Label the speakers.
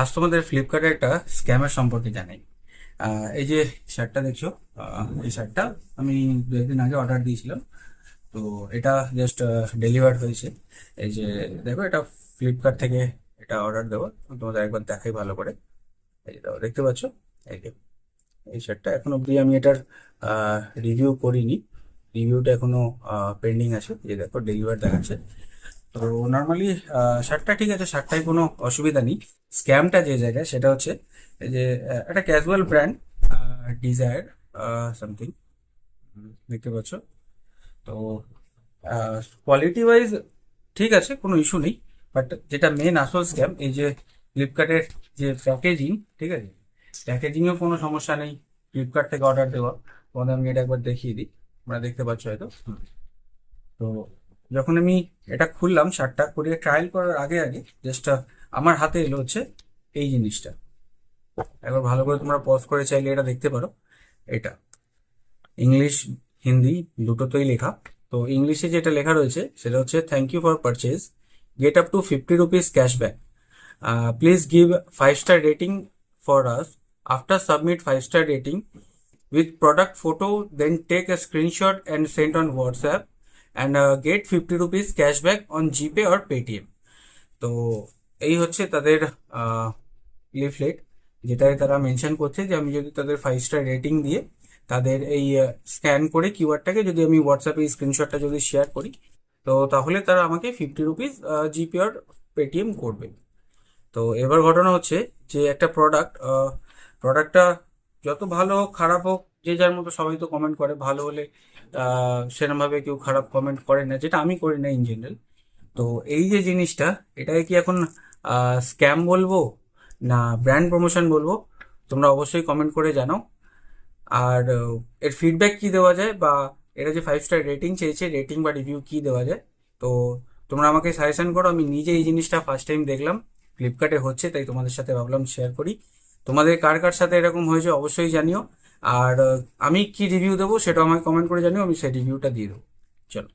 Speaker 1: আজ তোমাদের ফ্লিপকার্টের একটা স্ক্যামের সম্পর্কে জানাই। এই যে শার্টটা দেখছো, এই শার্টটা আমি 2 একদিন আগে অর্ডার দিয়েছিলাম। তো এটা জাস্ট ডেলিভার্ড হয়েছে। এই যে দেখো, এটা ফ্লিপকার্ট থেকে এটা অর্ডার দেওয়া। তোমাদের একবার দেখাই ভালো করে। এই যে দেখতে পাচ্ছ, এই যে এই শার্টটা এখন অবধি আমি এটার রিভিউ করিনি। রিভিউটা এখনো পেন্ডিং আছে। এই যে দেখো, ডেলিভার দেখাচ্ছে। তো নর্মালি শার্টটা ঠিক আছে, শার্টটায় কোনো অসুবিধা নেই। স্ক্যামটা যে জায়গায় সেটা হচ্ছে এই যে একটা ক্যাজুয়াল ব্র্যান্ড, ডিজায়ার সামথিং, দেখতে পাচ্ছ। তো কোয়ালিটি ওয়াইজ ঠিক আছে, কোনো ইস্যু নেই। বাট যেটা মেন আসল স্ক্যাম, এই যে ফ্লিপকার্টের যে প্যাকেজিং, ঠিক আছে, প্যাকেজিংয়েও কোনো সমস্যা নেই। ফ্লিপকার্ট থেকে অর্ডার দেওয়া, তোমাদের আমি এটা একবার দেখিয়ে দিই। তোমরা দেখতে পাচ্ছ হয়তো। তো যখন আমি এটা খুললাম, শার্টটা করে ট্রায়াল করার আগে আগে জাস্ট আমার হাতে এলো হচ্ছে এই জিনিসটা। একবার ভালো করে তোমরা পজ করে চাইলে এটা দেখতে পারো। এটা ইংলিশ, হিন্দি দুটোতেই লেখা। তো ইংলিশে যেটা লেখা রয়েছে সেটা হচ্ছে, thank you for purchase, get up to 50 rupees cashback, please give 5 star rating for us, after submit 5 star rating with product photo, then take a screenshot and send on WhatsApp, and get 50 rupees cashback on GPay or Paytm. তো এই হচ্ছে তাদের leaflet, যেটায় তারা mention করছে যে আমি যদি তাদের 5 star রেটিং দিয়ে তাদের এই স্ক্যান করে কিউআরটাকে যদি আমি হোয়াটসঅ্যাপে স্ক্রিনশটটা যদি শেয়ার করি, তো তাহলে তারা আমাকে 50 rupees জিপে আর পেটিএম করবে। তো এবার ঘটনা হচ্ছে যে একটা প্রোডাক্টটা যত ভালো হোক খারাপ হোক, যে যার মতো সবাই তো কমেন্ট করে, ভালো হলে সেরকমভাবে কেউ খারাপ কমেন্ট করে না, যেটা আমি করি না ইন জেনারেল। তো এই যে জিনিসটা, এটাকে কি এখন স্ক্যাম বলবো না ব্র্যান্ড প্রমোশন বলবো? তোমরা অবশ্যই কমেন্ট করে জানাও। আর এর ফিডব্যাক কি দেওয়া যায়, বা এরা যে 5 star রেটিং চেয়েছে, রেটিং বা রিভিউ কি দেওয়া যায়? তো তোমরা আমাকে সাজেশন করো। আমি নিজে এই জিনিসটা ফার্স্ট টাইম দেখলাম ফ্লিপকার্টে হচ্ছে, তাই তোমাদের সাথে ভাবলাম শেয়ার করি। তোমাদের কার কার সাথে এরকম হয়েছে অবশ্যই জানিও। আর আমি কি রিভিউ দেবো সেটা আমাকে কমেন্ট করে জানিও, আমি সেই রিভিউটা দিয়ে দেবো। চলো।